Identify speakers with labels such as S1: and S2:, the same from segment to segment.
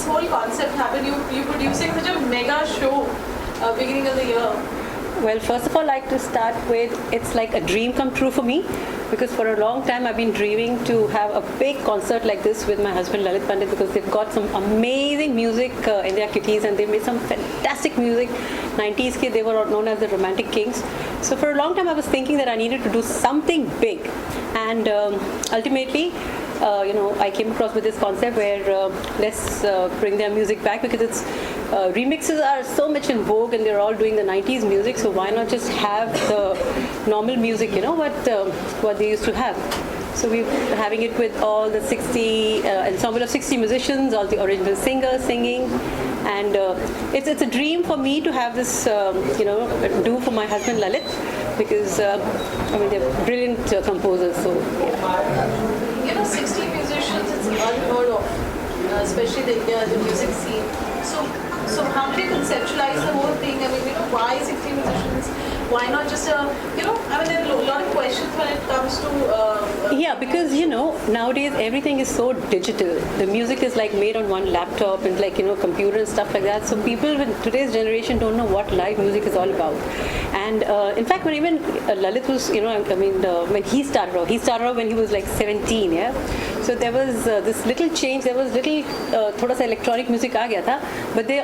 S1: this whole concept happen? You producing such a mega show beginning of the year.
S2: Well, first of all, I'd like to start with it's like a dream come true for me, because for a long time I've been dreaming to have a big concert like this with my husband Lalit Pandit, because they've got some amazing music in their kitties, and they made some fantastic music. 90s kids, they were known as the Romantic Kings. So for a long time I was thinking that I needed to do something big, and ultimately I came across with this concept where let's bring their music back, because it's remixes are so much in vogue and they're all doing the 90s music, so why not just have the normal music, what they used to have. So we're having it with all the 60 ensemble of 60 musicians, all the original singers singing, and it's a dream for me to have this do for my husband Lalit, because they're brilliant composers. So yeah.
S1: 60 musicians, it's unheard of, especially the music scene. So how did you conceptualize the whole thing? Why 60 musicians? Why not just there are a lot of questions when it comes to...
S2: Yeah, because, nowadays everything is so digital. The music is like made on one laptop and computer and stuff like that. So people in today's generation don't know what live music is all about. And in fact, when even Lalit was, when he started off when he was like 17, yeah? So there was this little change, there was little, thoda sa electronic music aa gaya tha, but they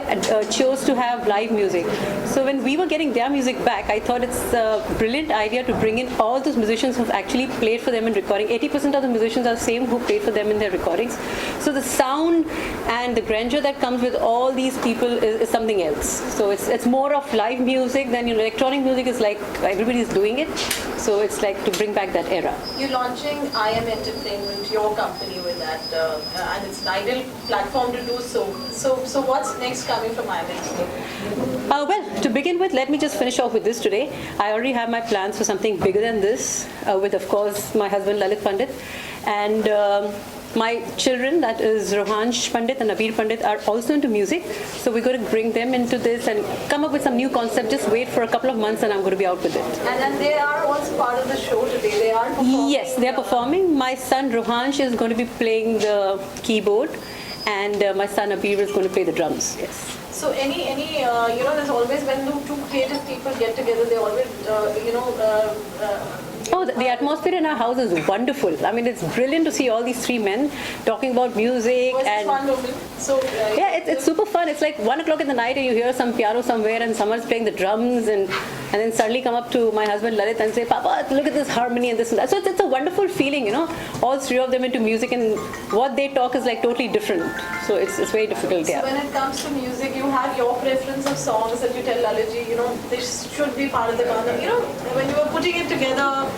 S2: chose to have live music. So when we were getting their music back, I thought it's a brilliant idea to bring in all those musicians who've actually played for them in recording. 80% of the musicians are the same who played for them in their recordings. So the sound and the grandeur that comes with all these people is something else. So it's more of live music than electronic music is like everybody's doing it. So it's like to bring back that era.
S1: You're launching IM Entertainment, your company, with that, and it's an ideal platform to do so. So what's next coming from IM Entertainment?
S2: Well, to begin with, let me just finish off with this today. I already have my plans for something bigger than this, with, of course, my husband Lalit Pandit. And my children, that is Rohansh Pandit and Abir Pandit, are also into music. So we're going to bring them into this and come up with some new concept. Just wait for a couple of months and I'm going to be out with it.
S1: And then they are also part of the show today. They are performing.
S2: Yes, they are performing. My son Rohansh is going to be playing the keyboard, and my son Abir is going to play the drums. Yes.
S1: So there's always, when two creative people get together, they always,
S2: the atmosphere in our house is wonderful. It's brilliant to see all these three men talking about music.
S1: It's fun, so
S2: yeah, it's super fun. It's like 1 o'clock in the night and you hear some piano somewhere and someone's playing the drums, and then suddenly come up to my husband Lalit and say, Papa, look at this harmony and this and that. So it's a wonderful feeling, all three of them into music, and what they talk is like totally different. So it's very difficult.
S1: So when it comes to music, you have your preference of songs that you tell Lalitji, this should be part of the Gana. When you were putting it together,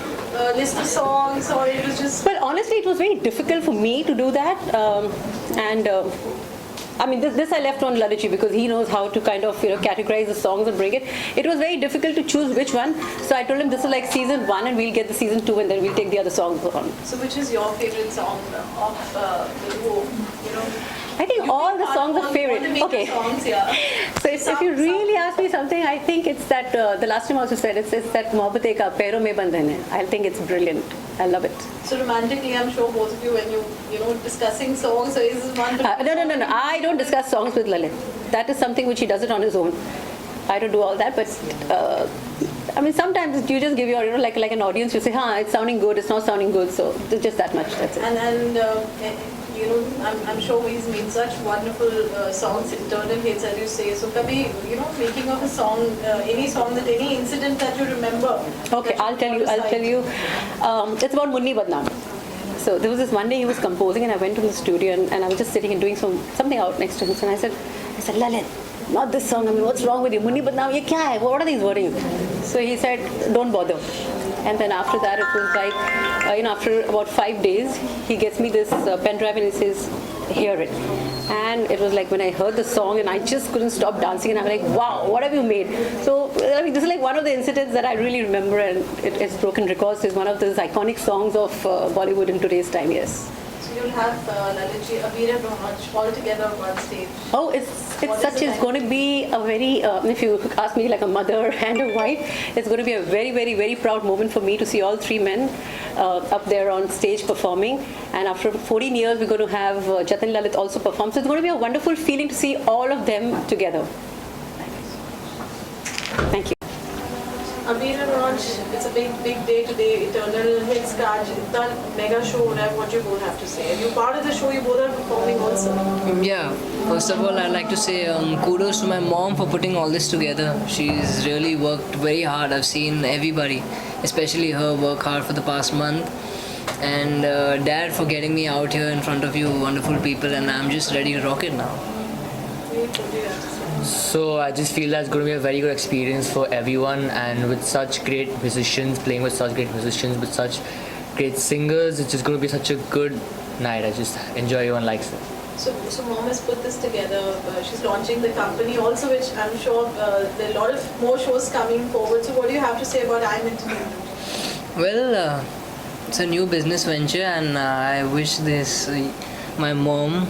S1: list of songs, or it was just...
S2: Well, honestly, it was very difficult for me to do that. This I left on Lalitji, because he knows how to kind of categorize the songs and bring it. It was very difficult to choose which one. So I told him this is like season 1 and we'll get the season 2 and then we'll take the other songs on.
S1: So which is your favorite song of the duo?
S2: I think all the songs are favorite. Okay.
S1: Songs, yeah.
S2: So if you really ask me something, I think it's that, the last time I also said, it's that Mohabbat Ka Pairon Mein Bandhan Hai. I think it's brilliant. I love it.
S1: So romantically, I'm sure both of you, when you discussing songs, so is this one...
S2: No. I don't discuss songs with Lalit. That is something which he does it on his own. I don't do all that, but sometimes you just give your, like an audience, you say, it's sounding good, it's not sounding good, so it's just that much, that's it.
S1: And I'm sure he's made such wonderful songs, internal hits, as you say. So, kabhi, making of a song, any incident that you remember.
S2: Okay, I'll tell you. It's about Munni Badnaam. So there was this one day he was composing, and I went to the studio, and I was just sitting and doing something out next to him. So I said, Lalit, not this song. What's wrong with you? Munni Badnaam, ye kya hai? What are these wordings? So he said, don't bother. And then after that, it was like, after about 5 days, he gets me this pen drive and he says, hear it. And it was like when I heard the song and I just couldn't stop dancing, and I'm like, wow, what have you made? So this is like one of the incidents that I really remember, and it's broken records. It's one of those iconic songs of Bollywood in today's time, yes.
S1: So you'll have Lalitji, Abir and Rohansh all together on one stage.
S2: Oh, it's going to be a very, if you ask me, like a mother and a wife, it's going to be a very, very, very proud moment for me to see all three men up there on stage performing. And after 14 years, we're going to have Jatin Lalit also perform. So it's going to be a wonderful feeling to see all of them together. Thank you.
S1: Abir and Rohansh, it's a big day today. Eternal Hits का आज इतना mega show हो रहा है. What you both have to say? And you're part of the show. You both are performing also.
S3: Yeah, first of all, I'd like to say kudos to my mom for putting all this together. She's really worked very hard. I've seen everybody, especially her, work hard for the past month. And Dad for getting me out here in front of you wonderful people, and I'm just ready to rock it now.
S4: So I just feel that's going to be a very good experience for everyone, and with such great musicians, playing with such great musicians, with such great singers, it's just going to be such a good night. I just enjoy, everyone likes it.
S1: So mom has put this together. She's launching the company also, which I'm sure there are a lot of more shows coming forward. So what do you have to say about I'm Entertainment?
S3: Well, it's a new business venture, and I wish my mom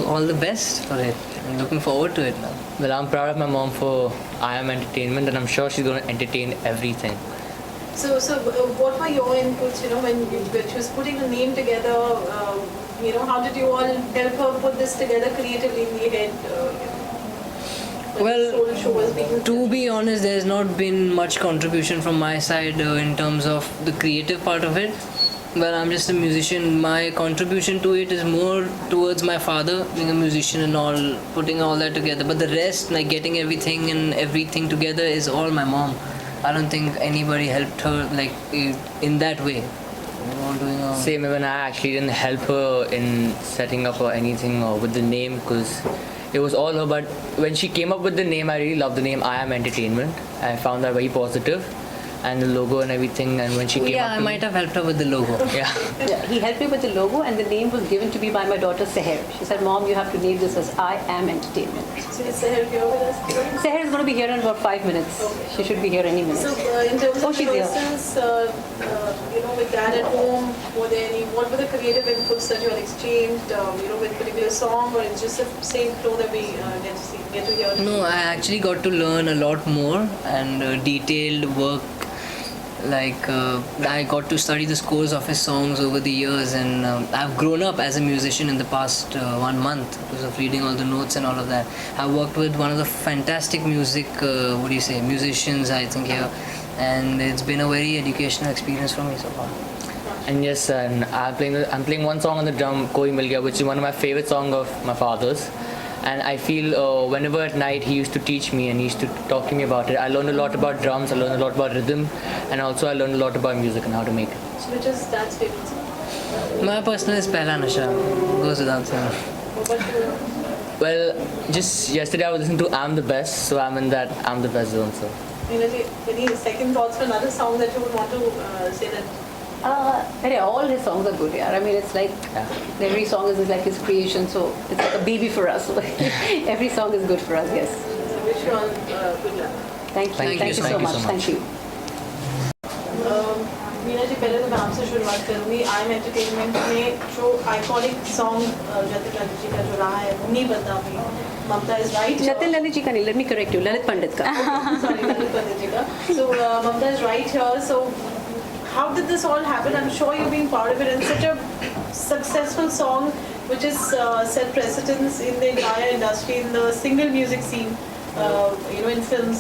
S3: all the best for it. I'm looking forward to it now.
S4: Well, I'm proud of my mom for I Am Entertainment, and I'm sure she's going to entertain everything.
S1: So what were your inputs, when she was putting the name together, how did you all help her put this together creatively in the head?
S3: Well,
S1: this whole show was being
S3: to be honest, there's not been much contribution from my side in terms of the creative part of it. Well, I'm just a musician. My contribution to it is more towards my father being a musician and all, putting all that together. But the rest, like getting everything together, is all my mom. I don't think anybody helped her like in that way.
S4: Same, even I actually didn't help her in setting up or anything or with the name, because it was all her. But when she came up with the name, I really loved the name I Am Entertainment. I found that very positive. And the logo and everything, and when she came up
S3: I might have helped her with the logo.
S4: Yeah.
S2: He helped me with the logo, and the name was given to me by my daughter Seher. She said, Mom, you have to name this as I Am Entertainment.
S1: So is Seher here with us?
S2: Seher is going to be here in about 5 minutes.
S1: Okay.
S2: She should be here any minute.
S1: So in terms of
S2: she's here.
S1: rehearsals, with Dad at home, what were the creative inputs that you had exchanged, with particular song, or it's just the same flow that we get to hear?
S3: No, I actually got to learn a lot more and detailed work. Like I got to study the scores of his songs over the years, and I've grown up as a musician in the past 1 month because of reading all the notes and all of that. I worked with one of the fantastic musicians I think here, and it's been a very educational experience for me so far.
S4: And yes, and I'm playing one song on the drum, Koi Mil Gaya, which is one of my favorite songs of my father's. And I feel whenever at night he used to teach me and he used to talk to me about it, I learned a lot about drums, I learned a lot about rhythm, and also I learned a lot about music and how to make it.
S1: So which is Dad's favorite song?
S3: My personal is Pehla Nasha, goes without saying.
S1: What about you?
S4: Well, just yesterday I was listening to I'm the Best, so I'm in that I'm the Best zone. So.
S1: Any second thoughts for another song that you would want to say that?
S2: All his songs are good, yeah. I mean, it's like every song is like his creation, so it's like a baby for us. Every song is good for us, yes.
S1: So wish you all good luck.
S2: Thank you so much. Thank you.
S1: Meena ji, पहले तो मैं आपसे शुरुआत करूँगी आई am entertainment में जो iconic song Jatin Lalit ji का जो रहा है नहीं बता भी Mamta is right
S2: Jatin Lalit ji ka nahi, let me correct you, Lalit Pandit ka.
S1: Sorry, Lalit Pandit ji ka. So Mamta is right here. So how did this all happen? I'm sure you've been part of it, and such a successful song which has set precedence in the entire industry, in the single music scene, in films.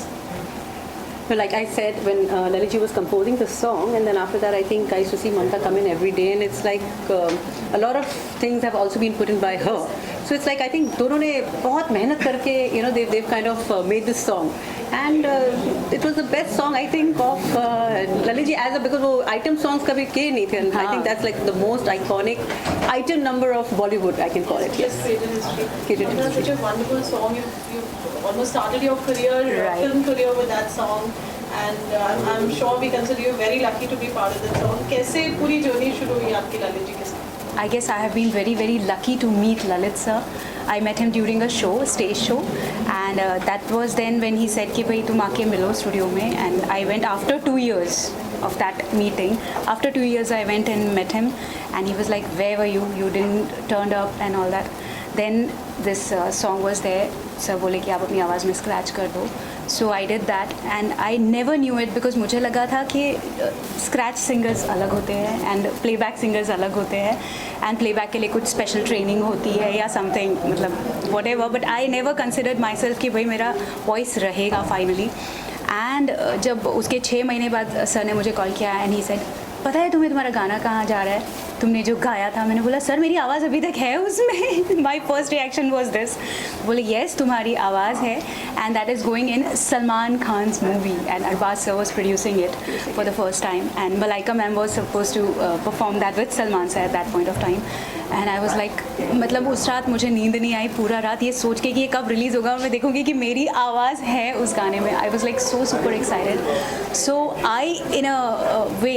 S2: Well, like I said, when Lalit ji was composing the song, and then after that, I think I used to see Mamta come in every day, and it's like a lot of things have also been put in by her. So it's like I think दोनों ने बहुत मेहनत करके, they've kind of made this song, and it was the best song I think of Lalit ji because वो item songs कभी किए नहीं थे, and I think that's like the most iconic item number of Bollywood, I can call it. Yes.
S1: Created history.
S2: Created
S1: Mamta,
S2: history.
S1: such a wonderful song. You almost started your career,
S2: Right.
S1: film career with that song. And I'm sure we consider you very lucky to be part of that song. कैसे पूरी journey शुरू हुई आपकी ललित जी के साथ?
S5: I guess I have been very, very lucky to meet Lalit sir. I met him during a show, stage show, and that was then when he said कि भाई तुम आके मिलो studio में, and I went after 2 years. of that meeting. After 2 years, I went and met him, and he was like, "Where were you? You didn't turn up and all that." Then this song was there. Sir बोले कि आप अपनी आवाज़ में scratch कर दो. So I did that, and I never knew it because मुझे लगा था कि scratch singers अलग होते हैं and playback singers अलग होते हैं, and playback के लिए कुछ special training होती है या something, मतलब whatever. But I never considered myself कि भाई मेरा voice रहेगा finally. And जब उसके 6 महीने बाद सर ने मुझे कॉल किया and he said, पता है तुम्हें तुम्हारा गाना कहाँ जा रहा है, तुमने जो गाया था. मैंने बोला सर मेरी आवाज़ अभी तक है उसमें. My first reaction was this. बोले येस तुम्हारी आवाज़ है, and that is going in Salman Khan's movie, and Arbaaz sir was producing it for the first time, and Malaika ma'am was suppose to perform that with Salman sir at that point of time. And I was like, मतलब उस रात मुझे नींद नहीं आई पूरा रात ये सोच के कि ये कब रिलीज़ होगा और मैं देखूँगी कि मेरी आवाज़ है उस गाने में. आई was like so super excited. So I in a way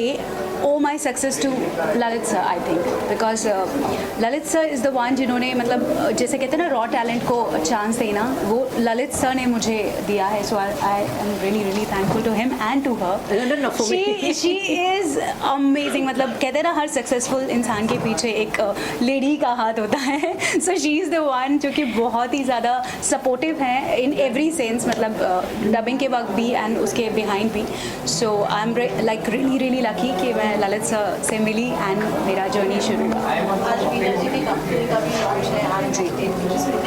S5: owe my success to Lalit sir, I think, because Lalit sir is the one जिन्होंने मतलब जैसे कहते हैं ना रॉ टैलेंट को चांस देना, वो ललित सर ने मुझे दिया है. So I am really thankful to him and to her. She is amazing. मतलब कहते हैं ना हर सक्सेसफुल इंसान के पीछे एक लेडी का हाथ होता है. So she is the one जो कि बहुत ही ज़्यादा सपोर्टिव है इन एवरी सेंस, मतलब डबिंग के वक्त भी एंड उसके बिहाइंड भी. So I am like really lucky कि मैं ललित सर से मिली एंड मेरा जर्नी शुरू हुआ.
S1: आज मीना जी की कंपनी का भी लॉन्च है, आज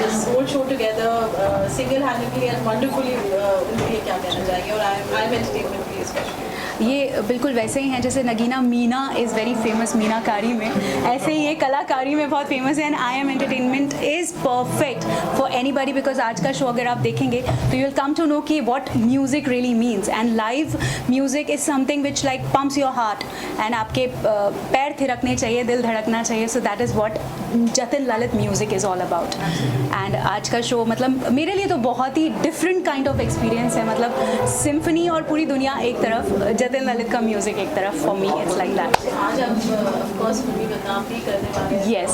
S1: this whole show together single handedly and wonderfully. उनके लिए क्या कहना चाहिए, और आई एम एंटरटेनमेंट के लिए स्पेशली.
S5: ये बिल्कुल वैसे ही हैं जैसे Nagina Meena is very famous मीनाकारी में, ऐसे ही ये कलाकारी में बहुत फेमस है. And I am entertainment is perfect for anybody, because आज का शो अगर आप देखेंगे तो you will come to know कि what music really means. And live music is something which like pumps your heart, and आपके पैर थिरकने चाहिए, दिल धड़कना चाहिए. So that is what Jatin Lalit music is all about. And आज का शो मतलब मेरे लिए तो बहुत ही डिफरेंट काइंड ऑफ एक्सपीरियंस है. मतलब सिम्फनी और पूरी दुनिया एक तरफ, जतिन ललित का म्यूजिक एक तरफ. For me it's like that.
S1: आज आप ऑफ कोर्स मूवी बदनाम भी करने वाले हैं.
S5: Yes.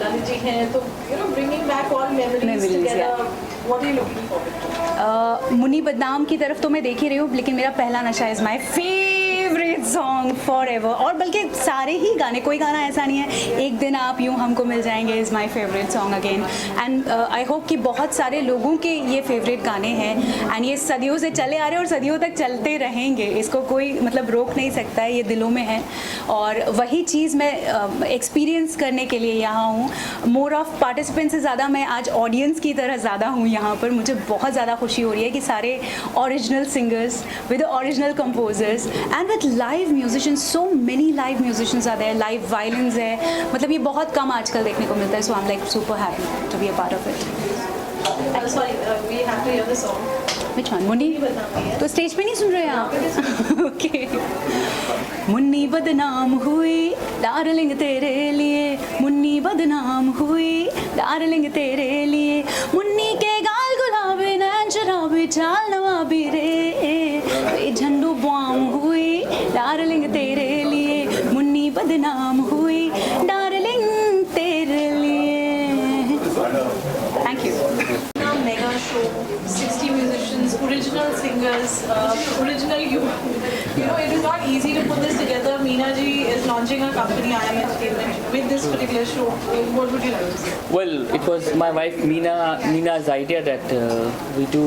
S1: ललित जी हैं तो you know bringing back all memories together. What are you looking forward to?
S5: Munni Badnaam की तरफ तो मैं देख ही रही हूँ, लेकिन मेरा पहला नशा is my favourite song for ever. और बल्कि सारे ही गाने, कोई गाना ऐसा नहीं है. एक दिन आप यूँ हमको मिल जाएंगे is my favourite song again. And I hope कि बहुत सारे लोगों के ये फेवरेट गाने हैं, एंड ये सदियों से चले आ रहे हैं और सदियों तक चलते रहेंगे. इसको कोई मतलब रोक नहीं सकता है, ये दिलों में है. और वही चीज़ मैं एक्सपीरियंस करने के लिए यहाँ हूँ. मोर ऑफ पार्टिसिपेंट से ज़्यादा मैं आज ऑडियंस की तरह ज़्यादा हूँ यहाँ पर. मुझे बहुत ज़्यादा खुशी हो रही है कि सारे original singers with original composers and with live musicians. So many live musicians are there, live violins है. मतलब ये बहुत कम आजकल देखने को मिलता है. So I am like super happy to be a part of it.
S1: Sorry, we have to hear the song.
S5: Which one? Munni तो स्टेज पे नहीं सुन रहे हैं आप? ओके. मुन्नी बदनाम हुई डार्लिंग तेरे लिए, मुन्नी बदनाम हुई डार्लिंग तेरे लिए, मुन्नी के गाल गुलाबी नैन शराबी चाल नवाबी रे, झंडू बॉम हुई डार्लिंग तेरे लिए, मुन्नी बदनाम हुई डार्लिंग तेरे लिए. Thank you.
S1: Mega show, 60 musicians, original singers, original you. You know, it is not easy to put this together. Meena ji is launching a company, I Am Entertainment, with this particular show. What would you like to say?
S4: Well, it was my wife Meena's idea that we do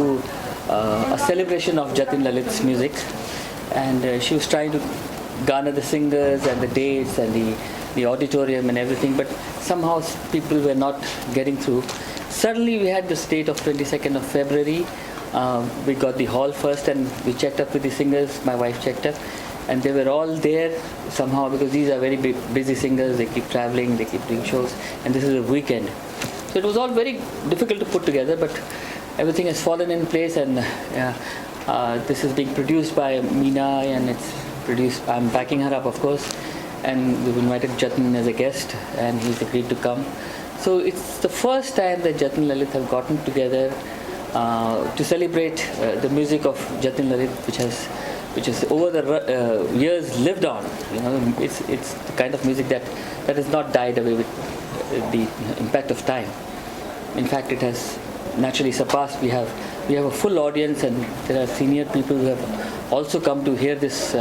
S4: a celebration of Jatin Lalit's music, and she was trying to garner the singers and the dates and the auditorium and everything, but somehow people were not getting through. Suddenly we had this date of 22nd of February. We got the hall first and we checked up with the singers. My wife checked up and they were all there somehow, because these are very busy singers. They keep traveling, they keep doing shows, and this is a weekend. So it was all very difficult to put together, but everything has fallen in place, and this is being produced by Meena, and it's produced, I'm backing her up of course, and we've invited Jatin as a guest and he's agreed to come. So it's the first time that Jatin Lalit have gotten together to celebrate the music of Jatin Lalit, which has over the years lived on. You know, it's the kind of music that has not died away with the impact of time. In fact, it has
S6: naturally surpassed. We have a full audience, and there are senior people who have also come to hear this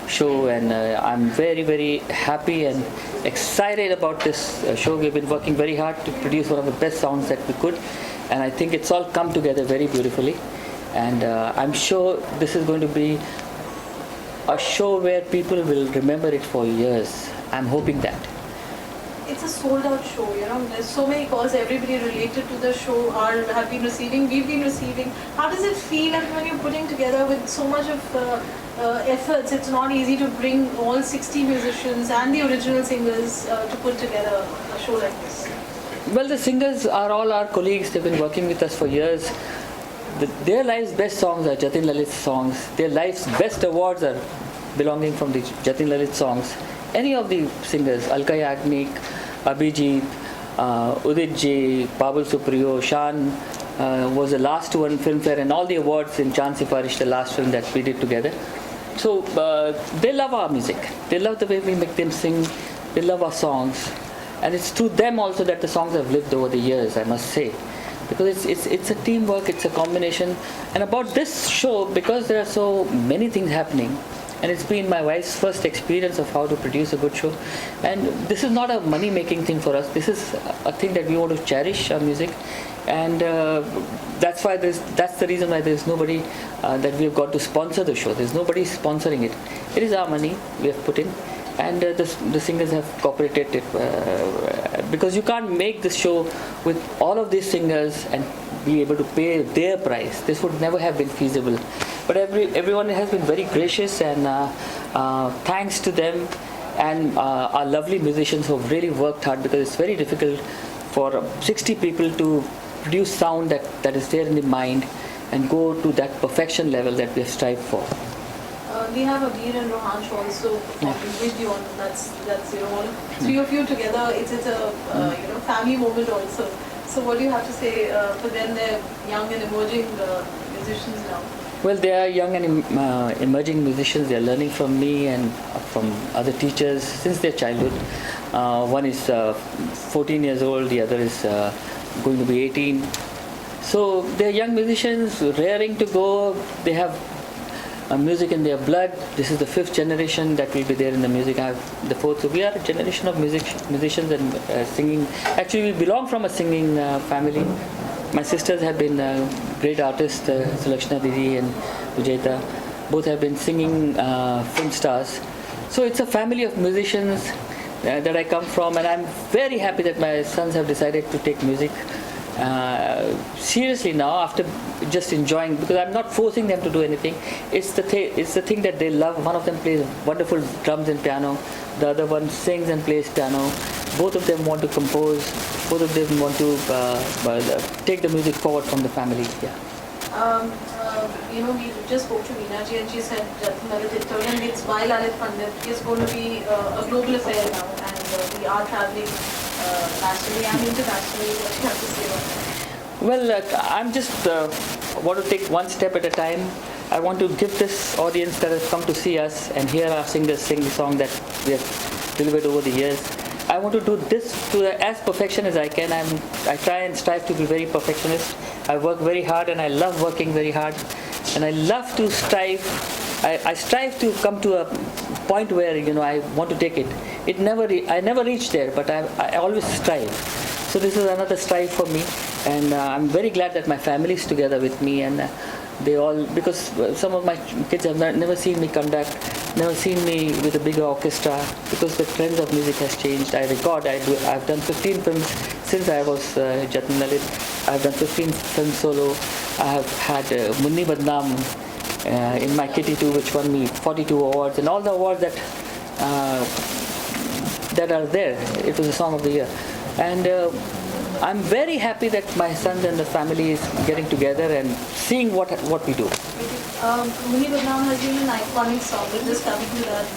S6: show, and I'm very, very happy and excited about this show. We've been working very hard to produce one of the best songs that we could, and I think it's all come together very beautifully, and I'm sure this is going to be a show where people will remember it for years. I'm hoping that.
S1: It's a sold out show, you know. There's so many calls, everybody related to the show have been receiving, we've been receiving. How does it feel, and when you're putting together with so much of efforts, it's not easy to bring all 60 musicians and the original singers to put together a show like this?
S6: Well, the singers are all our colleagues. They've been working with us for years. Their life's best songs are Jatin Lalit's songs. Their life's best awards are belonging from the Jatin Lalit songs. Any of the singers, Alka Yagnik, Abhijit, Udit J, Pabul Supriyo, Shan was the last one, Filmfare, and all the awards in Chand Sifarish, the last film that we did together. So they love our music. They love the way we make them sing. They love our songs. And it's through them also that the songs have lived over the years, I must say. Because it's a teamwork, it's a combination. And about this show, because there are so many things happening, and it's been my wife's first experience of how to produce a good show. And this is not a money-making thing for us. This is a thing that we want to cherish our music, and that's the reason why there's nobody that we have got to sponsor the show. There's nobody sponsoring it. It is our money we have put in, and the singers have cooperated it, because you can't make this show with all of these singers and be able to pay their price. This would never have been feasible. But everyone has been very gracious, and thanks to them and our lovely musicians who have really worked hard, because it's very difficult for 60 people to produce sound that is there in the mind and go to that perfection level that we have strived for.
S1: We have Abir and Rohansh also performing with you on that's all three of you together. It's a family moment also. So what do you have to say for them? They're young and emerging musicians now.
S6: Well, they are young and emerging musicians. They are learning from me and from other teachers since their childhood. One is 14 years old, the other is going to be 18. So they're young musicians, raring to go. They have music in their blood. This is the 5th generation that will be there in the music. I have the 4th. So we are a generation of musicians and singing. Actually, we belong from a singing family. My sisters have been great artists, Sulakshana Didi and Vijayta. Both have been singing film stars. So it's a family of musicians that I come from, and I'm very happy that my sons have decided to take music seriously now, after just enjoying, because I'm not forcing them to do anything. It's the thing that they love. One of them plays wonderful drums and piano. The other one sings and plays piano. Both of them want to compose. Both of them want to take the music forward from the family. Yeah.
S1: We just spoke to Meena ji, and she said Jatin Lalit Internal, it's by Lalit Pandit. It's going to be a global affair now, and we are traveling nationally and internationally. What do you have to say about that?
S6: Well, I'm just want to take one step at a time. I want to give this audience that has come to see us and hear our singers sing the song that we have delivered over the years. I want to do this to as perfection as I can. I try and strive to be very perfectionist. I work very hard, and I love working very hard, and I love to strive. I strive to come to a point where I want to take it. I never reach there, but I always strive. So this is another strive for me, and I'm very glad that my family is together with me, and they all, because some of my kids have never seen me conduct, never seen me with a bigger orchestra, because the trends of music has changed. I've done 15 films since I was Jatin Lalit. I've done 15 films solo. I have had Munni Badnaam in my kitty too, which won me 42 awards, and all the awards that are there. It was a song of the year, and I'm very happy that my sons and the family is getting together and seeing what we do.
S1: Munni Badnaam has been an iconic song. We're just coming to that.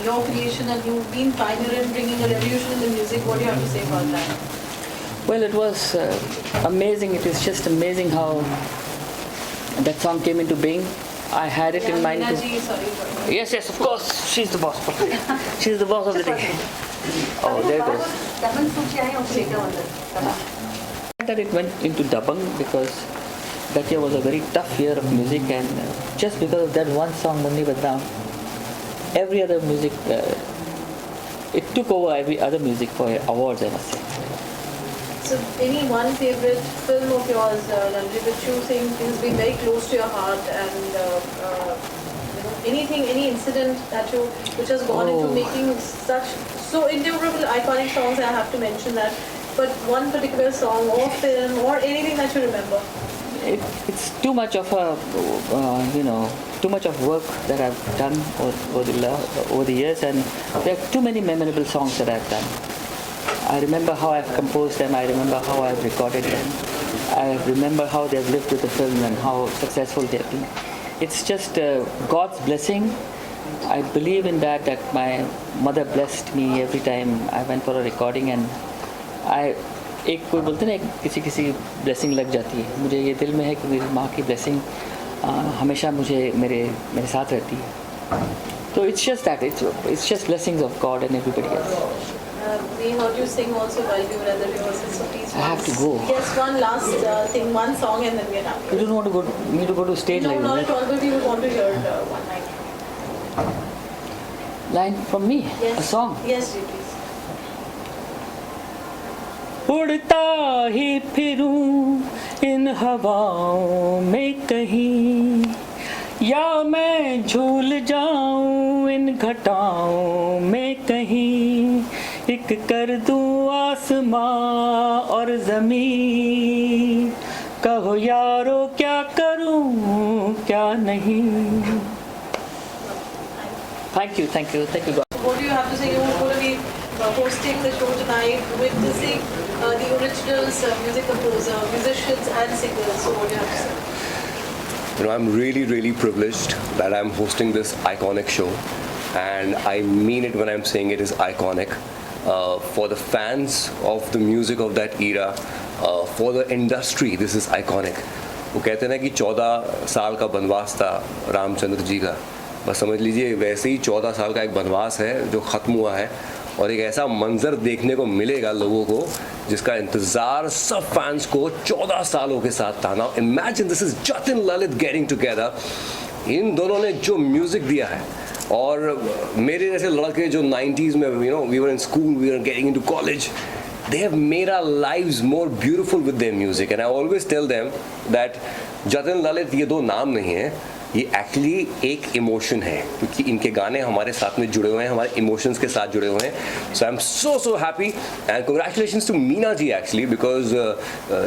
S1: Your creation, and you've been pioneer in bringing a revolution in the music. What do you have to say about that?
S6: Well, it was amazing. It is just amazing how that song came into being. I had it in mind.
S1: Meena ji, sorry.
S6: Yes, of course. She's the boss. She's the boss of the day. Oh, there it goes. That it went into Dabang because that year was a very tough year of music, and just because of that one song, Munni Badnaam, every other music, it took over every other music for awards, I must say.
S1: So, any one favorite film of yours, Lalit, which you think has been very close to your heart, and you know, anything, any incident that you, which has gone into making such so innumerable iconic songs? I have to mention that, but one particular song or film or anything that you remember.
S6: It's too much of a, too much of work that I've done over the years, and there are too many memorable songs that I've done. I remember how I've composed them, I remember how I've recorded them, I remember how they've lived with the film and how successful they've been. It's just God's blessing. I believe in that my mother blessed me every time I went for a recording, and एक कोई बोलते ना किसी blessing लग जाती है, मुझे ये दिल में है कि मेरी माँ की ब्लेसिंग हमेशा मेरे साथ रहती है. So it's just that, it's just blessings of God and everybody else.
S1: We heard you sing also while we were at the rehearsal, so please.
S6: I have to go.
S1: Yes, one last thing, one song, and then we are done.
S6: You don't want me to go to stage
S1: No,
S6: like
S1: not
S6: that?
S1: at all, but we would want to hear one line.
S6: Line from me?
S1: Yes.
S6: A song?
S1: Yes, ji, please.
S6: उड़ता ही फिरूं इन हवाओं में कहीं, या मैं झूल जाऊं इन घटाओं में कहीं, एक कर दूं आसमां और ज़मीन, कहो यारो क्या करूं क्या नहीं. Thank you.
S1: What do you have to say? You're going to be hosting the show tonight, witnessing the originals, music composer, musicians and singers. So what do you have to say?
S7: You know, I'm really, really privileged that I'm hosting this iconic show, and I mean it when I'm saying it is iconic. For the fans of the music of that era, for the industry, this is iconic. वो कहते हैं ना कि 14 साल का बनवास था रामचंद्र जी का, बस समझ लीजिए वैसे ही 14 साल का एक बनवास है जो ख़त्म हुआ है, और एक ऐसा मंजर देखने को मिलेगा लोगों को जिसका इंतज़ार सब फैंस को 14 सालों के साथ था. Now imagine this is Jatin Lalit getting together. इन दोनों ने जो म्यूज़िक दिया है, और मेरे जैसे लड़के जो 90s में we were in school, we were getting into college, they have made our lives more beautiful with their music. And I always tell them that Jatin Lalit ये दो नाम नहीं है, ये एक्चुअली एक इमोशन है, क्योंकि इनके गाने हमारे साथ में जुड़े हुए हैं, हमारे इमोशंस के साथ जुड़े हुए हैं. So I am so happy and congratulations to Meena ji actually, because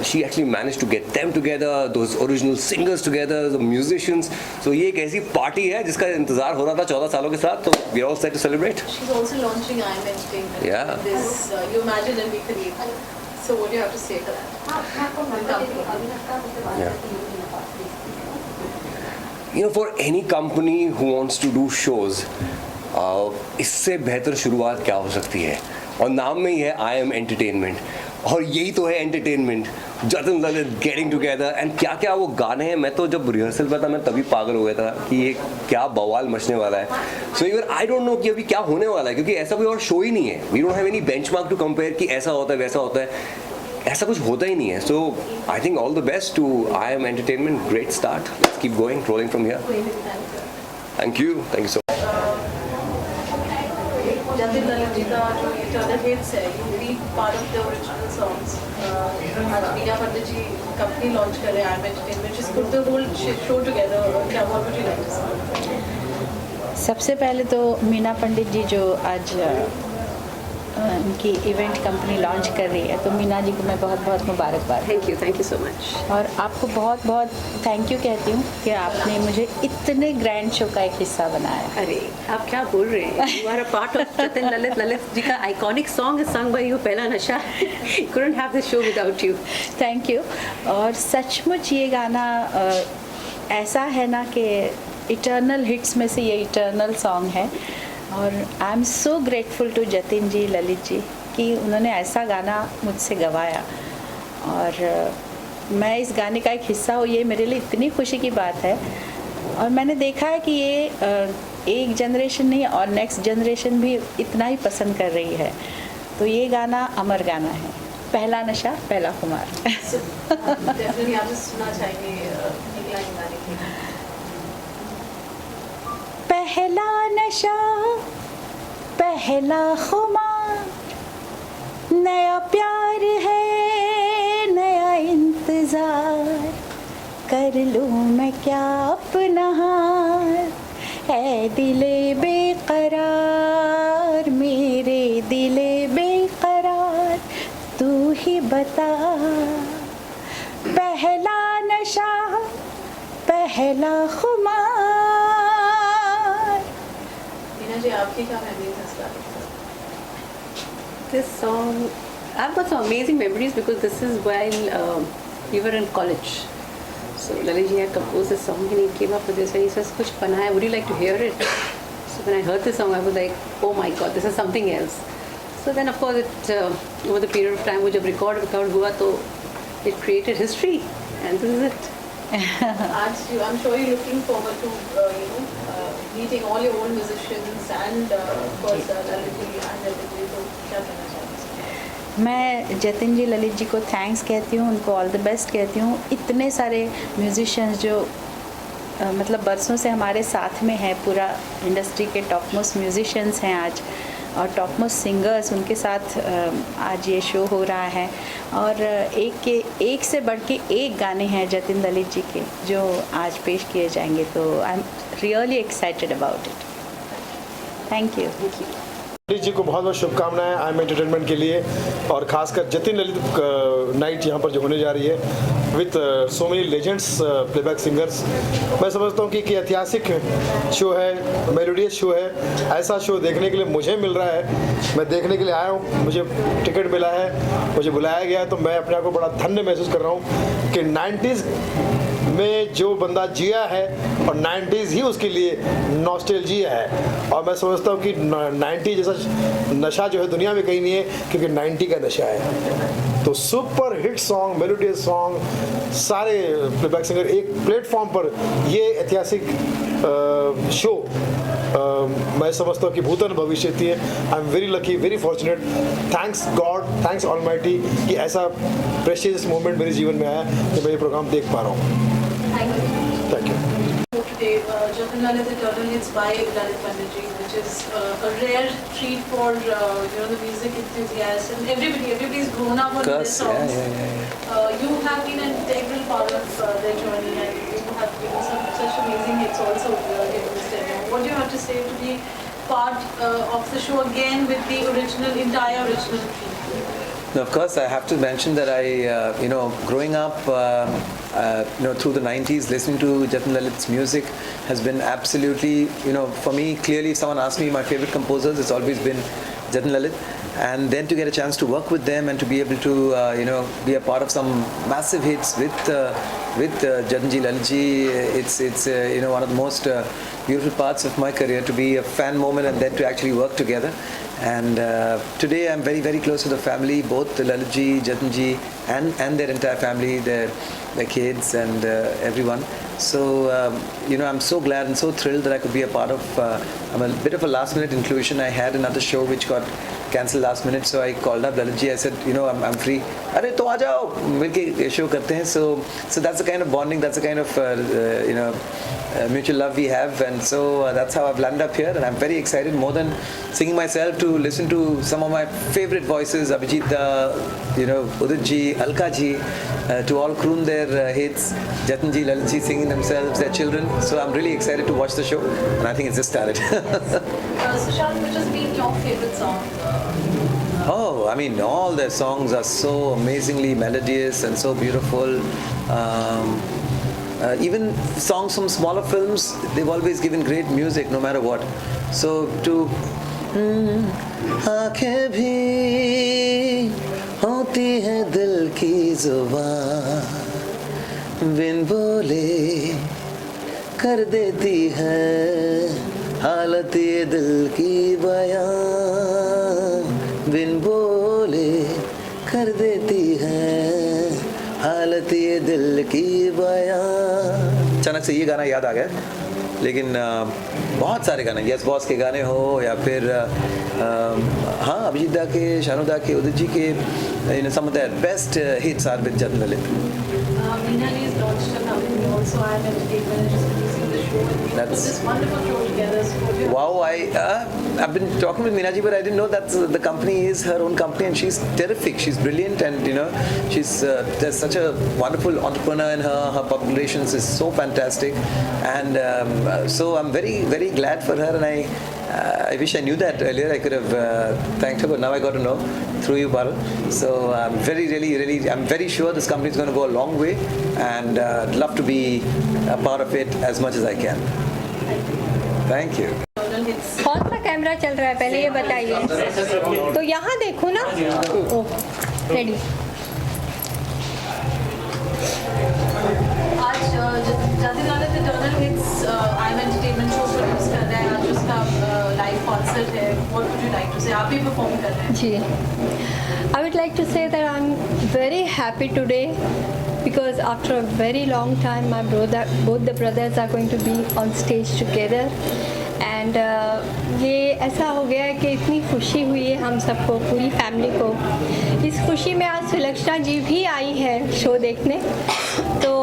S7: she actually manage to get them together, those original singers together, the musicians. सो ये एक ऐसी पार्टी है जिसका इंतजार हो रहा था 14 सालों के साथ, तो we are all set to celebrate.
S1: She's also launching IM Entertainment.
S7: Yeah.
S1: This you imagine and we create. So what do you have to say for that?
S7: Yeah. You know, for any company who wants to do shows, इससे बेहतर शुरुआत क्या हो सकती है, और नाम में ही है आई एम एंटरटेनमेंट, और यही तो है entertainment. Jatin Lalit getting together, and क्या क्या वो गाने हैं. मैं तो जब रिहर्सल पर था मैं तभी पागल हो गया था कि ये क्या बवाल मचने वाला है. So even I don't know कि अभी क्या होने वाला है, क्योंकि ऐसा कोई और शो ही नहीं है. We don't have any benchmark to compare कि ऐसा होता है वैसा होता है, ऐसा कुछ होता ही नहीं है. So I think all the best to I am entertainment. Great start, let's keep going, rolling from here. Thank you so much.
S1: Jatin Lalit ji का जो eternal hits है, you be part of the original songs. आज मीना पंडित जी company launch कर रहे हैं IM Entertainment, just put the whole show together. क्या what would you like to say?
S5: सबसे पहले तो मीना पंडित जी जो आज उनकी इवेंट कंपनी लॉन्च कर रही है, तो मीना जी को मैं बहुत बहुत मुबारकबाद.
S2: Thank you so much.
S5: और आपको बहुत बहुत थैंक यू कहती हूँ कि आपने मुझे इतने ग्रैंड शो का एक हिस्सा बनाया.
S2: अरे आप क्या बोल रहे हैं, you are a part of Jatin Lalit ji का आइकॉनिक सॉन्ग है संग बाय यू, पहला नशा. couldn't have this show without you.
S5: Thank you. और सचमुच ये गाना ऐसा है ना कि इटर्नल हिट्स में से ये इटर्नल सॉन्ग है, और I am so grateful to Jatin ji, Lalit ji, कि उन्होंने ऐसा गाना मुझसे गवाया, और मैं इस गाने का एक हिस्सा हूँ. ये मेरे लिए इतनी खुशी की बात है, और मैंने देखा है कि ये एक जनरेशन नहीं और नेक्स्ट जनरेशन भी इतना ही पसंद कर रही है. तो ये गाना अमर गाना है. पहला नशा पहला खुमार.
S1: So, definitely आप सुनना चाहेंगे एक लाइन गाने की.
S5: पहला नशा पहला खुमार, नया प्यार है नया इंतजार, कर लूँ मैं क्या अपना हार, है दिले बेकरार मेरे दिले बेकरार, तू ही बता. पहला नशा पहला खुमार.
S1: मीना जी आपकी क्या मेमोरीज हैं इस गाने के साथ?
S2: This song, I've got some amazing memories because this is while we were in college. So Lalit ji had composed this song and he came up with this and he says, "Kuch bana hai, would you like to hear it?" So when I heard this song, I was like, "Oh my God, this is something else." So then, of course, it over the period of time, वो जब record हुआ तो it created history, and this is it.
S1: आज I'm sure you're looking forward to meeting all your old musicians and of course Lalit ji and Lalit ji. तो क्या कहना चाहेंगे?
S5: मैं जतिन जी ललित जी को थैंक्स कहती हूँ, उनको ऑल द बेस्ट कहती हूँ. इतने सारे म्यूजिशियंस जो मतलब बरसों से हमारे साथ में है, पूरा इंडस्ट्री के टॉप मोस्ट म्यूजिशियंस हैं आज और टॉप मोस्ट सिंगर्स, उनके साथ आज ये शो हो रहा है. और एक से बढ़ के एक गाने हैं जतिन ललित जी के जो आज पेश किए जाएंगे. तो I am really excited about it. Thank you.
S8: Lalit ji को बहुत बहुत शुभकामनाएं आई एम एंटरटेनमेंट के लिए, और खासकर जतिन ललित नाइट यहाँ पर जो होने जा रही है with so many legends playback singers. मैं समझता हूँ कि ऐतिहासिक शो है, मेलोडियस शो है. ऐसा शो देखने के लिए मुझे मिल रहा है, मैं देखने के लिए आया हूँ, मुझे टिकट मिला है, मुझे बुलाया गया है, तो मैं अपने आप को बड़ा धन्य महसूस कर रहा हूँ कि 90s में जो बंदा जिया है और 90s ही उसके लिए नॉस्टैल्जिया है. और मैं समझता हूँ कि 90 जैसा नशा जो है दुनिया में कहीं नहीं है, क्योंकि 90 का नशा है. तो super hit song, melodious song, सारे प्लेबैक सिंगर एक प्लेटफॉर्म पर, ये ऐतिहासिक शो मैं समझता हूँ कि भूतन भविष्य है. I am very lucky, very fortunate. Thanks God, thanks almighty कि ऐसा प्रेशियस मोमेंट मेरे जीवन में आया कि मैं ये प्रोग्राम देख पा रहा हूँ. Thank you.
S1: Today, Jatin Lalit Eternal Hits by Lalit Pandit ji, which is a rare treat for the music enthusiasts and everybody's grown up on their songs. You have been an integral part of their journey, and you have given such amazing hits also in this demo. What do you have to say to be part of the show again with the entire original team?
S9: Now, of course, I have to mention that I, growing up, through the 90s, listening to Jatin Lalit's music has been absolutely, for me, clearly, if someone asks me my favorite composers, it's always been Jatin Lalit. And then to get a chance to work with them and to be able to, be a part of some massive hits with Jatin ji, Lalit ji, it's one of the most beautiful parts of my career, to be a fan moment and then to actually work together. And today I'm very, very close to the family, both Lalit ji, Jatin ji, and their entire family, their kids and everyone. So, I'm so glad and so thrilled that I could be a part of, I'm a bit of a last minute inclusion. I had another show which got cancelled last minute, so I called up Lalit ji. I said, I'm free. Arey, to aa jao, milke show karte hain. So that's the kind of bonding, that's the kind of, mutual love we have, and so that's how I've landed up here, and I'm very excited, more than singing myself, to listen to some of my favorite voices, Abhijit, Udit ji, Alka ji, to all croon their hits, Jatin ji, Lalit ji singing themselves, their children. So I'm really excited to watch the show, and I think it's just started.
S1: Sushant, which has been your favorite song?
S9: Oh, I mean, all their songs are so amazingly melodious and so beautiful. Even songs from smaller films, they've always given great music no matter what. So to आँखें भी होती है दिल की जुबान, बिन बोले कर देती है हालत ये दिल की बयां, बिन बोले कर देती है हालत ये दिल की बयां. अचानक से ये गाना याद आ गया, लेकिन बहुत सारे गाने, यस बॉस के गाने हो या फिर हाँ अभिजीत दा के, शानू दा के, उदित जी के, some of their best hits are with Jatin Lalit.
S1: Meena Ji has launched a company also. I am entertainment and just releasing the show. And we put
S9: That's-
S1: this wonderful show together. So what do you-
S9: Wow, I've been talking with Meena Ji, but I didn't know that the company is her own company, and she's terrific. She's brilliant, and she's there's such a wonderful entrepreneur in her. Her public relations is so fantastic, and so I'm very very glad for her. And I wish I knew that earlier. I could have thanked her, but now I got to know through you, Parul. So I'm I'm very sure this company is going to go a long way, and I'd love to be a part of it as much as I can. Thank you.
S1: Eternal hits.
S10: कौन सा camera चल रहा है पहले ये बताइए तो यहाँ देखो ना रेडी
S1: आज Jatin Lalit eternal hits I am entertainment show produce कर रहा है आज उसका लाइव कॉन्सर्ट है what would you like to say आप भी परफॉर्म कर रहे हैं
S10: जी I would like to say that I'm very happy today because after a very long time both the brothers are going to be on stage together and ये ऐसा हो गया है कि इतनी खुशी हुई है हम सबको पूरी फैमिली को इस खुशी में आज सुलक्षणा जी भी आई है शो देखने तो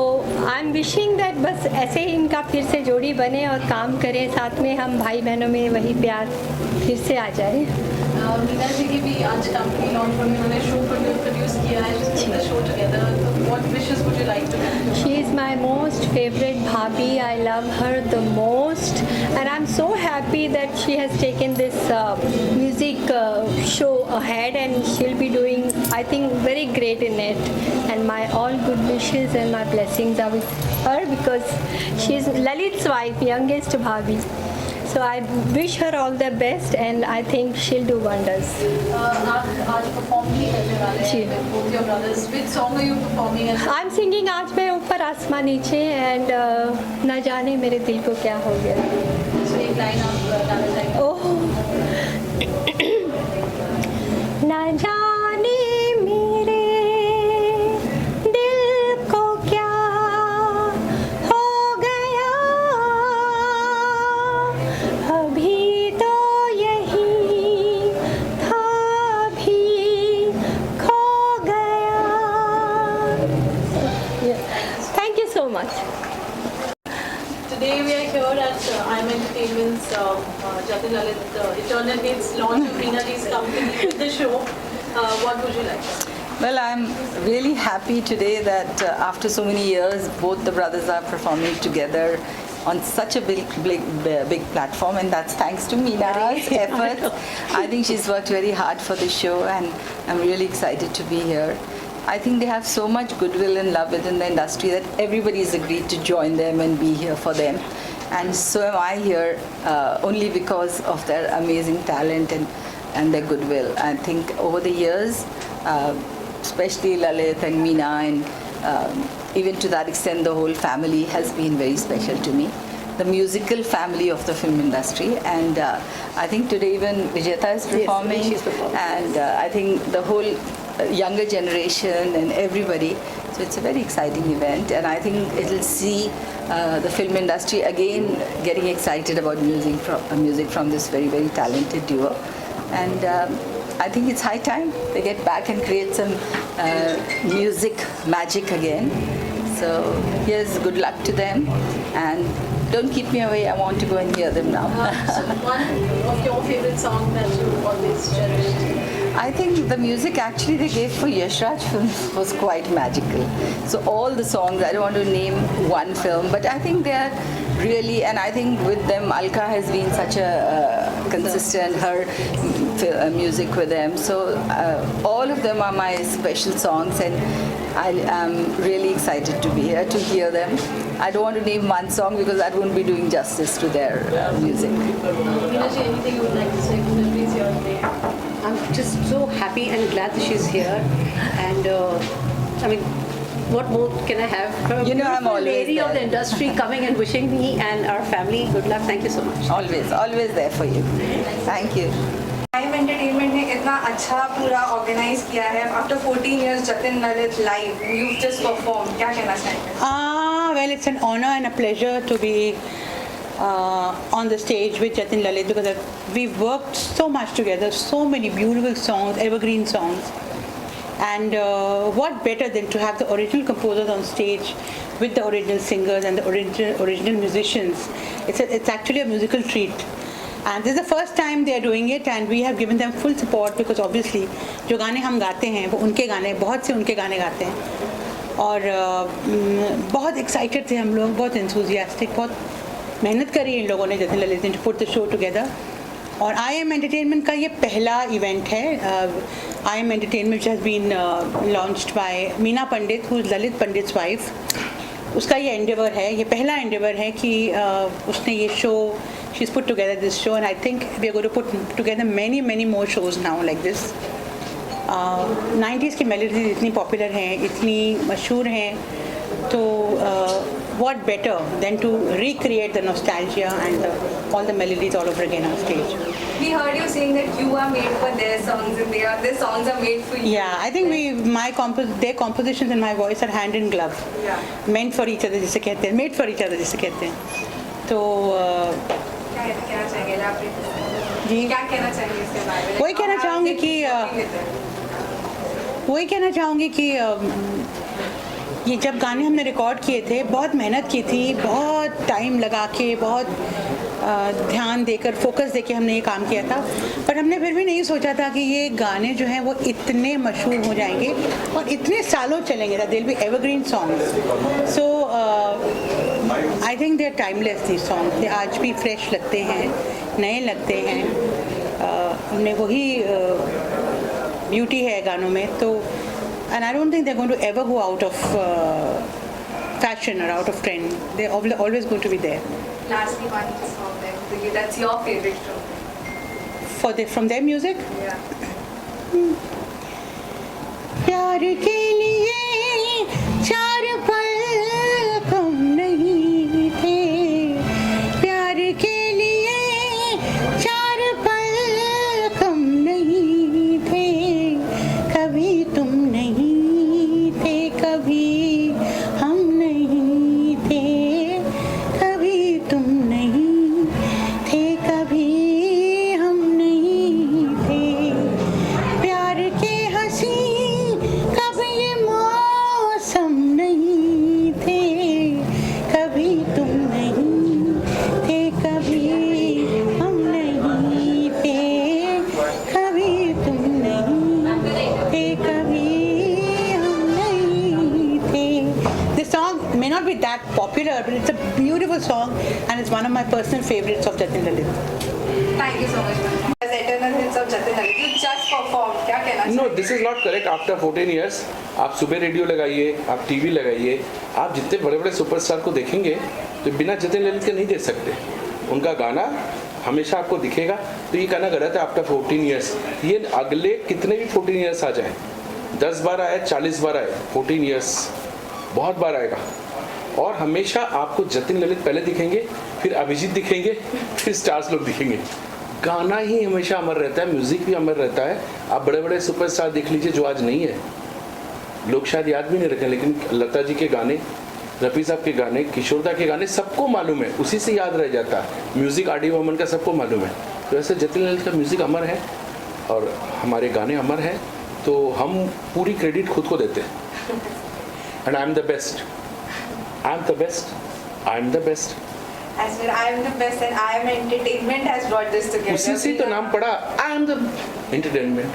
S10: आई एम विशिंग दैट बस ऐसे ही इनका फिर से जोड़ी बने और काम करें साथ में हम भाई बहनों में वही प्यार फिर से आ जाए
S1: मीना जी की भी आज कंपनी लॉन्च हुई उन्होंने शो प्रोड्यूस किया है जिसमें the show together what wishes would you like to
S10: She is my most favorite bhabhi. I love her the most, and I'm so happy that she has taken this music show ahead, and she'll be doing, I think, very great in it. And my all good wishes and my blessings are with her because she's Lalit's wife, youngest bhabhi. So I wish her all the best, and I think she'll do wonders.
S1: आप आज perform भी करने वाले
S10: जी।
S1: हैं both your brothers which song are you performing and
S10: I'm singing आज मैं ऊपर आसमां नीचे, and न जाने मेरे दिल को क्या हो गया.
S1: so एक लाइन आप गाना चाहेंगे
S10: ओह न जाने मेरे दिल को क्या हो गया अभी तो यही था भी खो गया. Thank you so much.
S1: Today we are here at IM Entertainment's Jatin Lalit Eternal Hits launch of Meena Ji's company with the show. What would you like?
S11: Well, I'm really happy today that after so many years, both the brothers are performing together on such a big platform, and that's thanks to Meena's efforts. I think she's worked very hard for the show, and I'm really excited to be here. I think they have so much goodwill and love within the industry that everybody's agreed to join them and be here for them. And so am I here only because of their amazing talent and their goodwill. I think over the years, especially Lalit and Meena and even to that extent the whole family has been very special to me. The musical family of the film industry, and I think today even Vijayata is performing,
S2: she's performing.
S11: and I think the whole younger generation and everybody. So it's a very exciting event, and I think it'll see the film industry again getting excited about music from this very very talented duo, and I think it's high time they get back and create some music magic again. So here's good luck to them, and don't keep me away. I want to go and hear them now.
S1: So one of your favorite songs that you always cherished?
S11: I think the music actually they gave for Yash Raj films was quite magical. So all the songs, I don't want to name one film, but I think they are really, and I think with them, Alka has been such a consistent, her music with them. So all of them are my special songs, and I am really excited to be here to hear them. I don't want to name one song because that wouldn't be doing justice to their music.
S1: Meena Ji, anything you would like to say to the please here today?
S2: I'm just so happy and glad that she's here. And I mean, what more can I have from
S11: You know I'm
S2: beautiful
S11: always
S2: lady of
S11: there.
S2: the industry coming and wishing me and our family good luck. Thank you so much.
S11: Always there for you. Thank you.
S12: Time entertainment ने इतना अच्छा पूरा organise किया है after 14 years Jatin Lalit live you just perform क्या कहना चाहेंगे
S13: Well, it's an honor and a pleasure to be on the stage with Jatin Lalit because we've worked so much together, so many beautiful songs, evergreen songs. And what better than to have the original composers on stage with the original singers and the original musicians. It's actually a musical treat. And this is the first time they are doing it, and we have given them full support because obviously जो गाने हम गाते हैं वो उनके गाने, बहुत से उनके गाने गाते हैं, और बहुत एक्साइटेड थे हम लोग, बहुत enthusiastic, बहुत मेहनत करी इन लोगों ने, जतिन ललित ने, to put the show together. और IM Entertainment का ये पहला इवेंट है. IM Entertainment which has been launched by Meena Pandit, who is Lalit Pandit's wife. उसका ये एंडेवर है, ये पहला एंडेवर है कि उसने ये show, she's put together this show, and I think we are going to put together many more shows now like this. 90s की मेलोडीज इतनी पॉपुलर हैं, इतनी मशहूर हैं, तो what better than to recreate the nostalgia and all the melodies all over again on stage.
S12: We heard you saying that you are made for their songs and their songs are made for you.
S13: Yeah, I think their compositions and my voice are hand in glove.
S12: Yeah.
S13: Meant for each other जिसे कहते हैं, made for each other जिसे कहते हैं. तो
S12: क्या कहना चाहेंगे elaborate?
S13: जी,
S12: क्या कहना चाहेंगे इसके बारे में?
S13: वही कहना चाहूँगी कि ये जब गाने हमने रिकॉर्ड किए थे, बहुत मेहनत की थी, बहुत टाइम लगा के, बहुत ध्यान देकर, फोकस देके हमने ये काम किया था, पर हमने फिर भी नहीं सोचा था कि ये गाने जो हैं वो इतने मशहूर हो जाएंगे और इतने सालों चलेंगे. They will be evergreen songs. So I think they are timeless, these songs. They आज भी फ्रेश लगते हैं, नए लगते हैं, उनमें वही ब्यूटी है गानों में. तो and I don't think they're going to ever go out of fashion or out of trend. They're always going to be there.
S12: Lastly, one song that's your favorite
S13: from their music?
S12: Yeah.
S13: प्यार के लिए चार पल कम नहीं थे, प्यार के लिए चार पल कम नहीं थे, कभी तुम नहीं थे, कभी हम नहीं थे, कभी तुम नहीं थे, कभी हम नहीं थे, प्यार के हंसी कभी ये मौसम नहीं थे, कभी तुम नहीं थे, कभी हम नहीं थे, कभी तुम नहीं थे, कभी हम नहीं थे. This song may not be that popular, but it's a beautiful song and it's one of my personal favorites of Jatin Lalit.
S12: Thank you so much. As eternal hits of Jatin Lalit, you just performed. क्या कहना
S14: No, this is not correct. After 14 years, आप सुबह radio लगाइए, आप TV लगाइए, आप जितने बड़े बड़े सुपरस्टार को देखेंगे तो बिना जतिन ललित के नहीं देख सकते. उनका गाना हमेशा आपको दिखेगा. तो ये कहना गलत है आफ्टर 14 ईयर्स. ये अगले कितने भी 14 ईयर्स आ जाए, 10 बार आए, 40 बार आए, 14 ईयर्स बहुत बार आएगा. और हमेशा आपको जतिन ललित पहले दिखेंगे, फिर अभिजीत दिखेंगे, फिर स्टार्स लोग दिखेंगे. गाना ही हमेशा अमर रहता है, म्यूजिक भी अमर रहता है. आप बड़े बड़े सुपरस्टार देख लीजिए जो आज नहीं है, लोग शायद याद भी नहीं रखें, लेकिन लता जी के गाने, रफ़ी साहब के गाने, किशोरदा के गाने सबको मालूम है, उसी से याद रह जाता है. म्यूजिक आर डी बर्मन का सबको मालूम है. तो ऐसे जतिन ललित का म्यूजिक अमर है और हमारे गाने अमर हैं. तो हम पूरी क्रेडिट खुद को देते हैं. And I am the best, I am the best, I am the best.
S12: As well, I am the best and I am entertainment has brought this together.
S14: उसी से तो नाम पड़ा, I am the entertainment,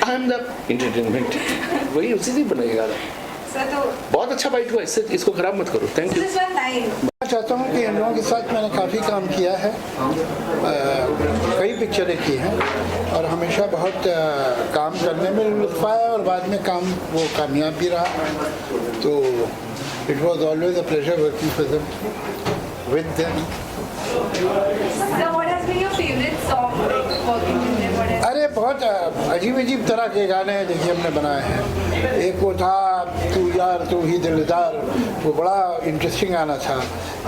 S14: I am the entertainment. वही उसी से बनेगा.
S12: Sir, तो
S14: बहुत अच्छा बाइट हुआ, इससे इसको खराब मत करो. Thank you.
S12: this one line.
S15: मैं चाहता हूँ कि इन लोगों के साथ मैंने काफ़ी काम किया है, कई पिक्चरें की हैं और हमेशा बहुत काम करने में लुत्फ़ आया और बाद में काम वो कामयाब भी रहा. तो it was always a pleasure working with them.
S12: Sir, what has been your favorite song working with them? What has
S15: अरे बहुत अजीब अजीब तरह के गाने देखिए हमने बनाए हैं. एक वो था तू यार तू ही दिलदार, वो बड़ा इंटरेस्टिंग गाना था.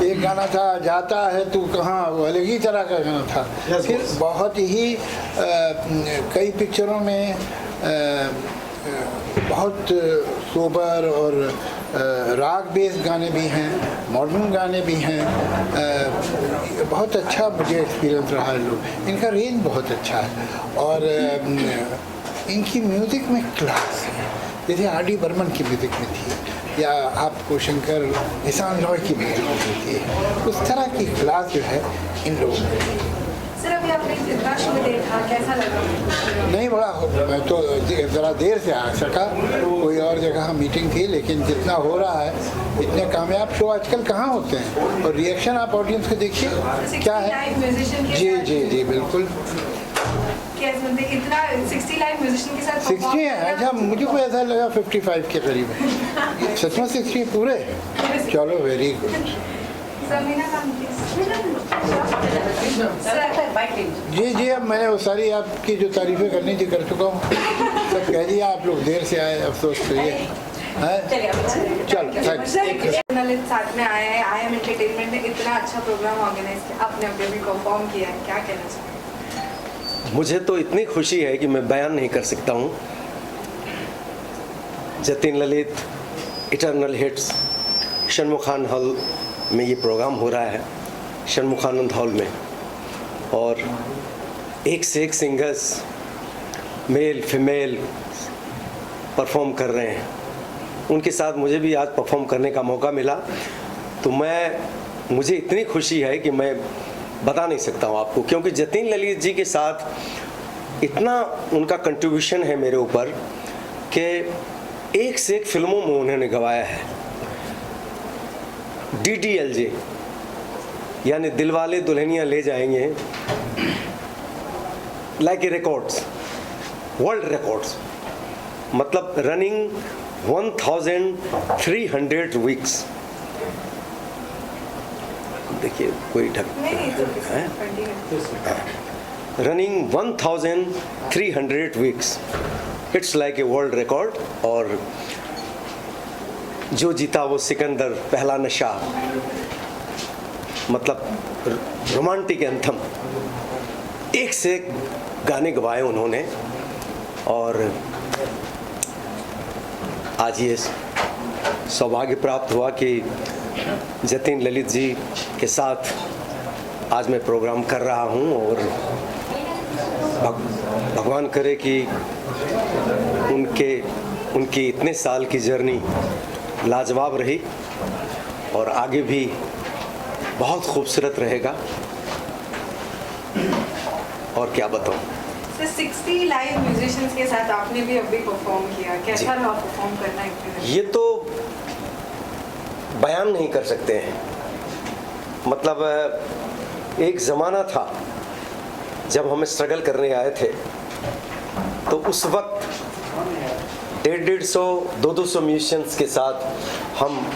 S15: एक गाना था जाता है तू कहाँ, वो अलग ही तरह का गाना था. फिर बहुत ही कई पिक्चरों में बहुत सोबर और राग बेस्ड गाने भी हैं, मॉडर्न गाने भी हैं. बहुत अच्छा मुझे एक्सपीरियंस रहा है. लोग इनका रेंज बहुत अच्छा है और इनकी म्यूज़िक में क्लास है. जैसे आर.डी. बर्मन की म्यूज़िक में थी, या आपको शंकर एहसान रॉय की म्यूज़िक में मिलती है। उस तरह की क्लास जो है इन लोगों में।
S12: सर अभी आपने जितना शो देखा कैसा लगा?
S15: नहीं, बड़ा मैं तो ज़रा देर से आ सका, कोई और जगह मीटिंग थी, लेकिन जितना हो रहा है, इतने कामयाब शो आजकल कहाँ होते हैं। और रिएक्शन आप ऑडियंस को देखिए क्या है। जी जी जी बिल्कुल।
S12: इतना 60 लाइव म्यूजिशियन के साथ
S15: 60 है? अच्छा, मुझे को ऐसा लगा 55 के करीब है। सच में 60 पूरे? चलो, वेरी गुड। जी जी, अब मैंने वो सारी आपकी जो तारीफें करनी थी कर चुका हूँ, सब कह दिया। आप लोग देर से आए, अफसोस करिए। चल,
S12: ललित साथ में आए हैं, IM एंटरटेनमेंट ने इतना अच्छा प्रोग्राम ऑर्गेनाइज किया, आपने अभी अभी परफॉर्म किया है, क्या कहना चाहिए?
S16: मुझे तो इतनी खुशी है कि मैं बयान नहीं कर सकता हूँ। Jatin Lalit eternal hits Shanmukhananda hall में ये प्रोग्राम हो रहा है, षणमुखानंद हॉल में, और एक से एक सिंगर्स मेल फीमेल परफॉर्म कर रहे हैं। उनके साथ मुझे भी आज परफॉर्म करने का मौका मिला, तो मुझे इतनी खुशी है कि मैं बता नहीं सकता हूँ आपको, क्योंकि जतिन ललित जी के साथ इतना उनका कंट्रीब्यूशन है मेरे ऊपर कि एक से एक फिल्मों में उन्होंने गवाया है। DDLJ यानी दिलवाले दुल्हनिया ले जाएंगे, like A records, world records, मतलब रनिंग 1300 वीक्स। देखिए कोई ढक है, running 1300 weeks, it's like a world record. और जो जीता वो सिकंदर, पहला नशा, मतलब रोमांटिक एंथम, एक से एक गाने गवाए उन्होंने। और आज ये सौभाग्य प्राप्त हुआ कि जतिन ललित जी के साथ आज मैं प्रोग्राम कर रहा हूँ, और भगवान करे कि उनकी इतने साल की जर्नी लाजवाब रही और आगे भी बहुत खूबसूरत रहेगा। और क्या बताऊँ।
S12: 60 लाइव म्यूजिशियंस के साथ आपने भी अभी परफॉर्म किया, कैसा रहा परफॉर्म करना?
S16: ये तो बयान नहीं कर सकते हैं। मतलब एक ज़माना था जब हम स्ट्रगल करने आए थे, तो उस वक्त 150-200 म्यूजिशियंस के साथ हम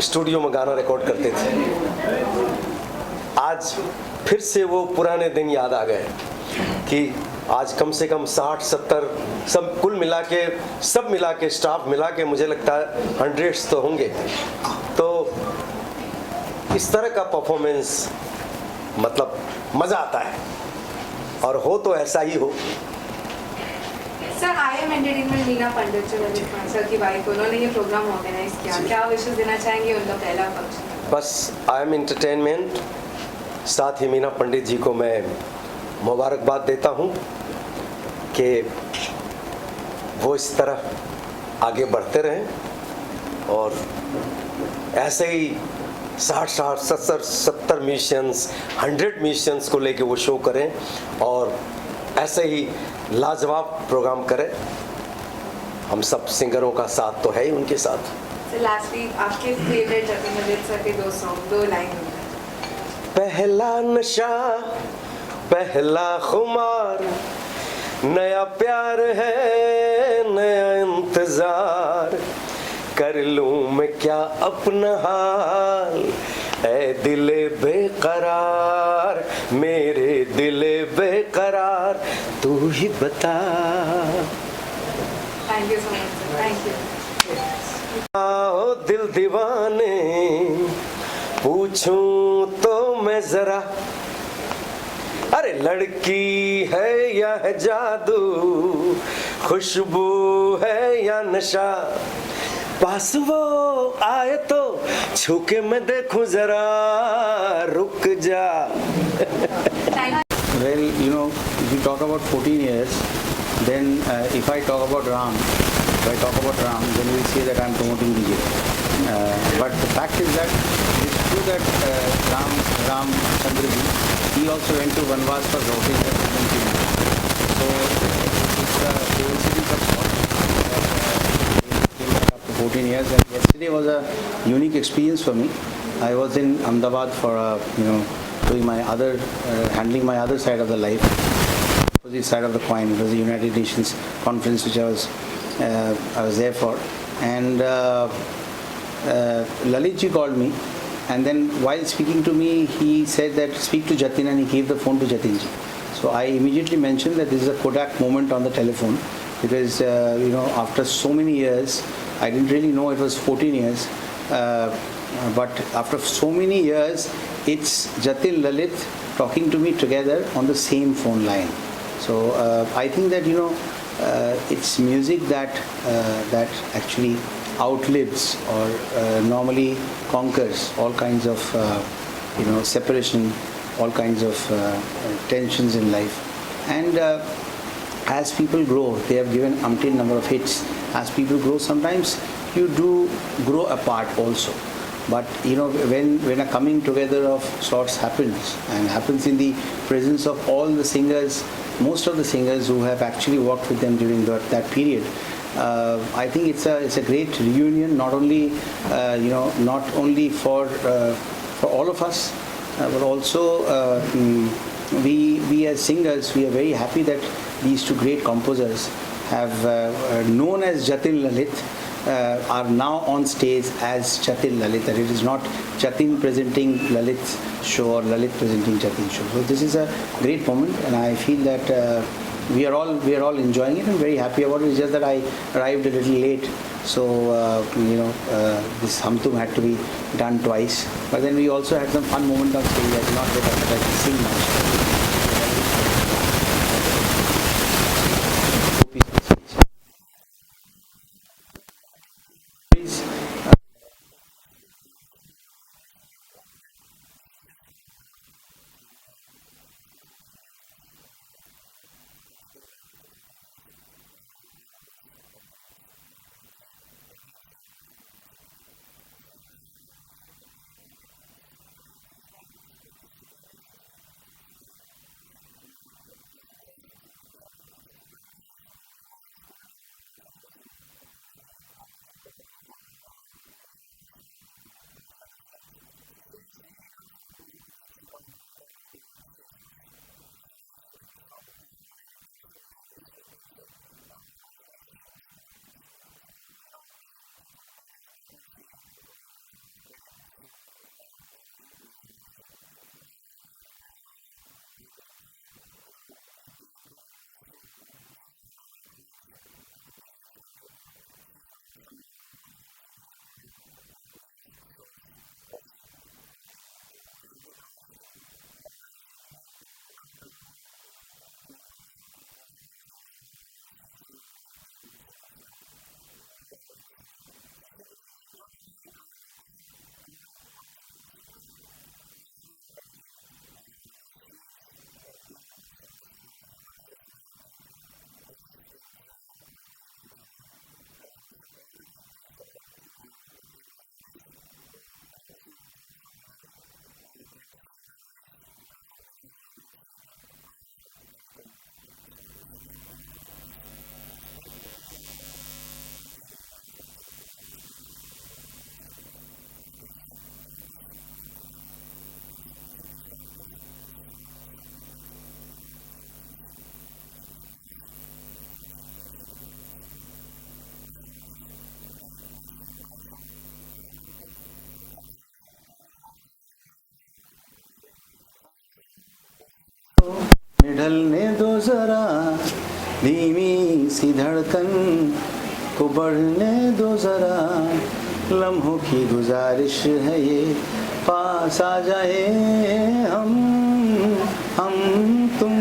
S16: स्टूडियो में गाना रिकॉर्ड करते थे। आज फिर से वो पुराने दिन याद आ गए कि आज कम से कम 60-70 सब कुल मिला के स्टाफ मिला के मुझे लगता है 100 तो होंगे। तो इस तरह का परफॉर्मेंस मतलब मज़ा आता है, और हो तो ऐसा ही हो।
S12: सर, IM एंटरटेनमेंट मीना पंडित जो ललित सर की वाइफ, उन्होंने ये प्रोग्राम ऑर्गेनाइज किया, क्या विशेष देना चाहेंगे? उनका पहला फंक्शन।
S16: बस IM एंटरटेनमेंट, साथ ही मीना पंडित जी को मैं मुबारकबाद देता हूँ कि वो इस तरह आगे बढ़ते रहें और ऐसे ही 60-70 म्यूजिशियंस, 100 म्यूजिशियंस को लेके वो शो करें और ऐसे ही लाजवाब प्रोग्राम करें। हम सब सिंगरों का साथ तो है ही उनके साथ।
S12: लास्टली आपके फेवरेट जतिन ललित सर के 2 सॉन्ग, 2 लाइन।
S16: पहला नशा पहला खुमार, नया प्यार है नया इंतजार, कर लूं मैं क्या अपना हाल, ऐ दिले बेकरार, मेरे दिले बेकरार, तू ही बता।
S12: Thank you so much, thank you.
S16: आओ दिल दीवाने, पूछूं तो मैं जरा, अरे लड़की है या है जादू, खुशबू है या नशा, पास वो आए तो छूके मैं देखूं जरा, रुक जा।
S17: Well, if you talk about 14 years, then if I talk about Ram, if I talk about Ram, then we say that I'm promoting DJ. But the fact is that it's true that Ram Chandraji, he also went to Vanvas for routing the frequency. So it's a coincidence of sorts that came back after 14 years. And yesterday was a unique experience for me. I was in Ahmedabad for doing my other, handling my other side of the life, opposite side of the coin. It was the United Nations conference which I was there for, and Lalit ji called me, and then while speaking to me, he said that speak to Jatin, and he gave the phone to Jatin ji. So I immediately mentioned that this is a Kodak moment on the telephone, because after so many years, I didn't really know it was 14 years, but after so many years, it's Jatin Lalit talking to me together on the same phone line. So I think that it's music that actually outlives or normally conquers all kinds of separation, all kinds of tensions in life. And as people grow, they have given umpteen number of hits. As people grow, sometimes you do grow apart also. But when a coming together of sorts happens, and happens in the presence of all the singers, most of the singers who have actually worked with them during that period, I think it's a great reunion. Not only for all of us, but also we as singers, we are very happy that these two great composers have known as Jatin Lalit. Are now on stage as Jatin Lalit, that it is not Jatin presenting Lalit's show or Lalit presenting Jatin's show. So this is a great moment, and I feel that we are all enjoying it and very happy about it. It's just that I arrived a little late, so this Hum Tum had to be done twice. But then we also had some fun moment on stage. I did not get up to sing much.
S18: ढलने दो जरा धीमी सी धड़कन को बढ़ने दो जरा लम्हों की गुजारिश है ये पास आ जाए हम तुम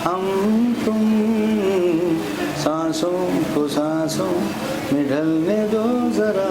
S18: हम तुम सांसों को सांसों में ढलने दो जरा